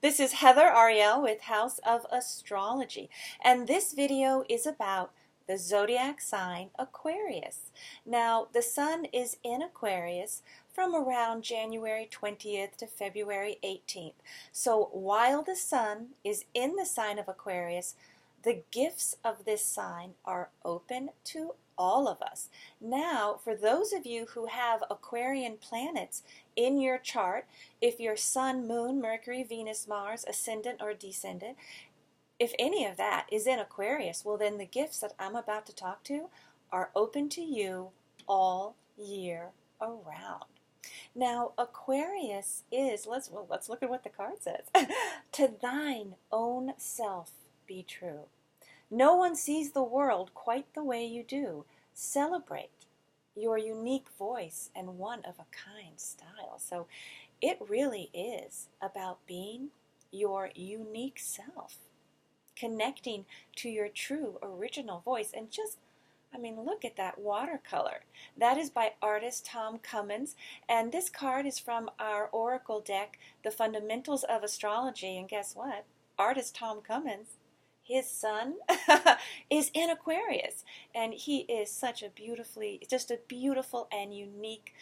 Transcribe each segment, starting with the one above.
This is Heather Arielle with House of Astrology, and this video is about the zodiac sign Aquarius. Now, the sun is in Aquarius from around January 20th to February 18th. So while the sun is in the sign of Aquarius, the gifts of this sign are open to all of us. Now, for those of you who have Aquarian planets in your chart, if your Sun, Moon, Mercury, Venus, Mars, ascendant or descendant, if any of that is in Aquarius, well then the gifts that I'm about to talk to are open to you all year around. Now, Aquarius is, let's look at what the card says. To thine own self be true. No one sees the world quite the way you do. Celebrate your unique voice and one-of-a-kind style. So it really is about being your unique self, connecting to your true original voice. And just, look at that watercolor. That is by artist Tom Cummins. And this card is from our Oracle deck, the Fundamentals of Astrology. And guess what? Artist Tom Cummins, his sun is in Aquarius, and he is such a just a beautiful and unique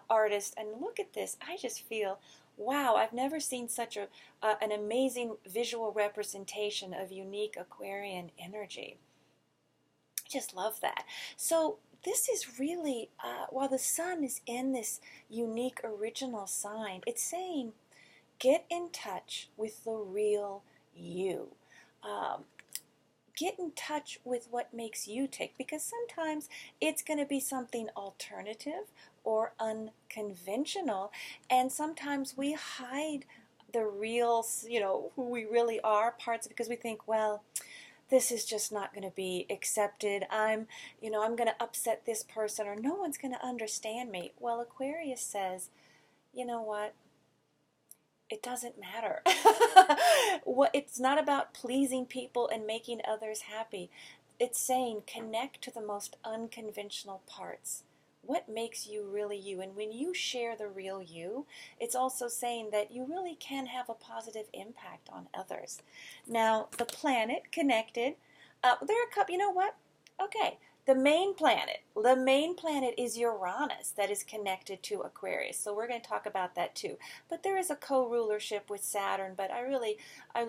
artist. And look at this. I just feel, wow, I've never seen such an amazing visual representation of unique Aquarian energy. I just love that. So this is really, while the sun is in this unique original sign, it's saying, get in touch with the real you. Get in touch with what makes you tick, because sometimes it's going to be something alternative or unconventional, and sometimes we hide the real, who we really are, parts, because we think, well, this is just not going to be accepted. I'm going to upset this person, or no one's going to understand me. Well, Aquarius says, you know what? It doesn't matter. It's not about pleasing people and making others happy. It's saying connect to the most unconventional parts. What makes you really you? And when you share the real you, it's also saying that you really can have a positive impact on others. Now, the planet connected. There are a couple, you know what? Okay. The main planet is Uranus, that is connected to Aquarius. So we're going to talk about that too. But there is a co-rulership with Saturn, but I really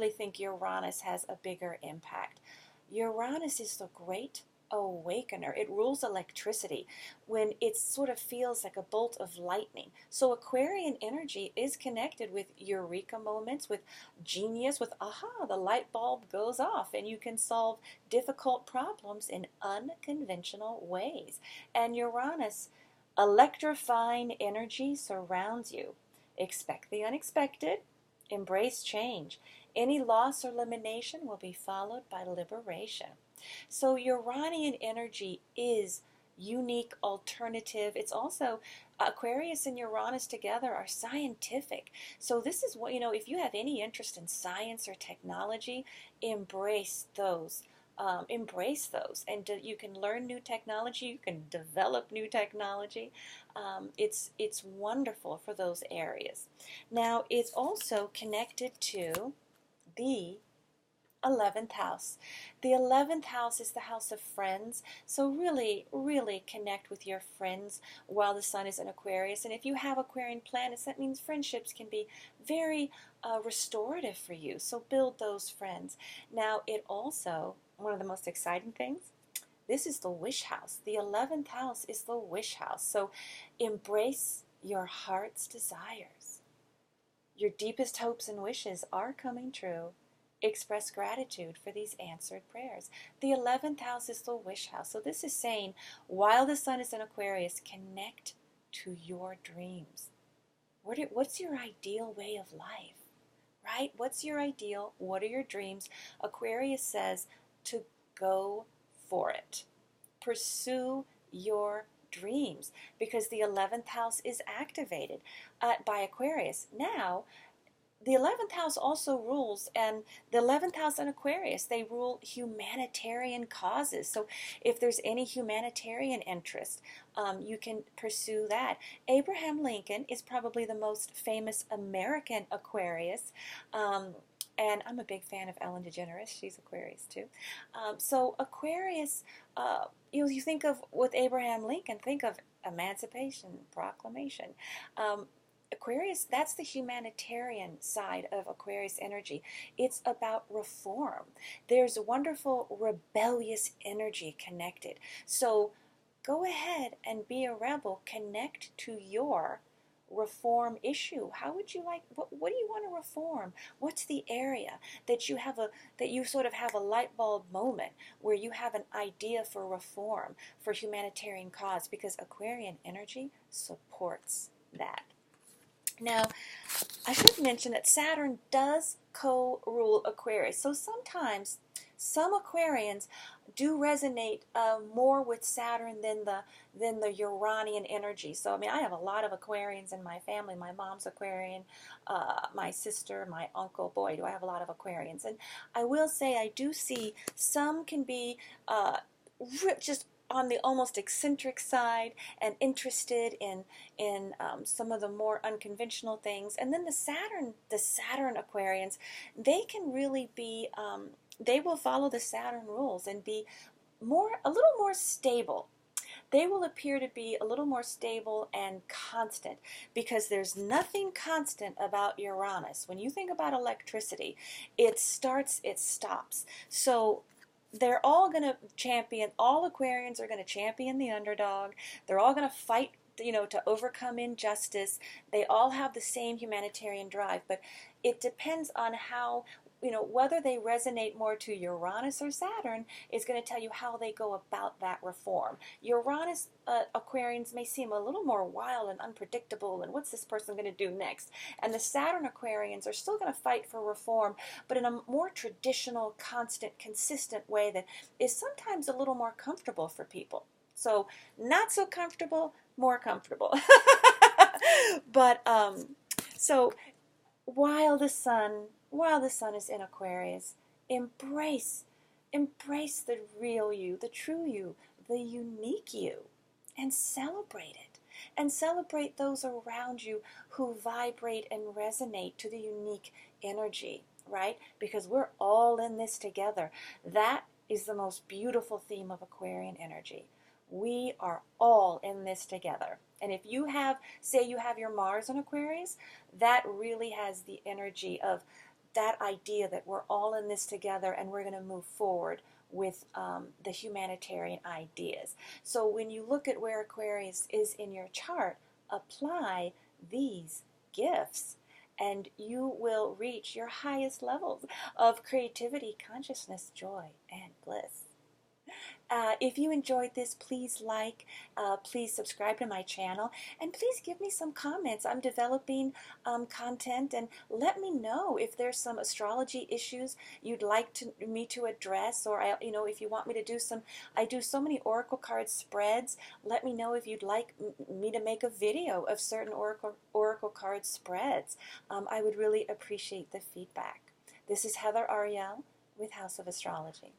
think Uranus has a bigger impact. Uranus is the great awakener. It rules electricity when it sort of feels like a bolt of lightning. So Aquarian energy is connected with eureka moments, with genius, with aha, the light bulb goes off and you can solve difficult problems in unconventional ways. And Uranus, electrifying energy surrounds you. Expect the unexpected. Embrace change. Any loss or elimination will be followed by liberation. So Uranian energy is unique, alternative. It's also, Aquarius and Uranus together are scientific. So this is what, if you have any interest in science or technology, embrace those. And you can learn new technology, you can develop new technology. It's wonderful for those areas. Now, it's also connected to the 11th house. The 11th house is the house of friends. So really, really connect with your friends while the sun is in Aquarius. And if you have Aquarian planets, that means friendships can be very restorative for you. So build those friends. Now, it also, one of the most exciting things, this is the wish house. The 11th house is the wish house. So embrace your heart's desires. Your deepest hopes and wishes are coming true. Express gratitude for these answered prayers. The 11th house is the wish house. So this is saying, while the sun is in Aquarius, connect to your dreams. What's your ideal way of life? Right? What's your ideal? What are your dreams? Aquarius says to go for it. Pursue your dreams, because the 11th house is activated by Aquarius. Now, the 11th house also rules, and the 11th house in Aquarius, they rule humanitarian causes. So if there's any humanitarian interest, you can pursue that. Abraham Lincoln is probably the most famous American Aquarius. And I'm a big fan of Ellen DeGeneres. She's Aquarius too. So Aquarius, you think of with Abraham Lincoln, think of Emancipation Proclamation. Aquarius, that's the humanitarian side of Aquarius energy. It's about reform. There's a wonderful rebellious energy connected. So go ahead and be a rebel. Connect to your reform issue. How would you like, what do you want to reform? What's the area that you sort of have a light bulb moment where you have an idea for reform, for humanitarian cause, because Aquarian energy supports that. Now, I should mention that Saturn does co-rule Aquarius. So sometimes some Aquarians do resonate more with Saturn than the Uranian energy. So I mean, I have a lot of Aquarians in my family. My mom's Aquarian, my sister, my uncle. Boy, do I have a lot of Aquarians. And I will say I do see some can be just on the almost eccentric side and interested in some of the more unconventional things. And then the Saturn Aquarians, they can really be they will follow the Saturn rules and be a little more stable. They will appear to be a little more stable and constant, because there's nothing constant about Uranus. When you think about electricity, it starts, it stops. So they're all going to champion, all Aquarians are going to champion the underdog. They're all going to fight, to overcome injustice. They all have the same humanitarian drive, but it depends on how, whether they resonate more to Uranus or Saturn is going to tell you how they go about that reform. Uranus Aquarians may seem a little more wild and unpredictable, and what's this person going to do next? And the Saturn Aquarians are still going to fight for reform, but in a more traditional, constant, consistent way that is sometimes a little more comfortable for people. So not so comfortable, more comfortable. But so while the sun is in Aquarius, embrace the real you, the true you, the unique you, and celebrate it. And celebrate those around you who vibrate and resonate to the unique energy, right? Because we're all in this together. That is the most beautiful theme of Aquarian energy. We are all in this together. And if you say you have your Mars in Aquarius, that really has the energy of that idea that we're all in this together and we're going to move forward with the humanitarian ideas. So when you look at where Aquarius is in your chart, apply these gifts and you will reach your highest levels of creativity, consciousness, joy, and bliss. If you enjoyed this, please please subscribe to my channel, and please give me some comments. I'm developing content, and let me know if there's some astrology issues you'd like me to address, or if you want me to do I do so many oracle card spreads. Let me know if you'd like me to make a video of certain oracle card spreads. I would really appreciate the feedback. This is Heather Arielle with House of Astrology.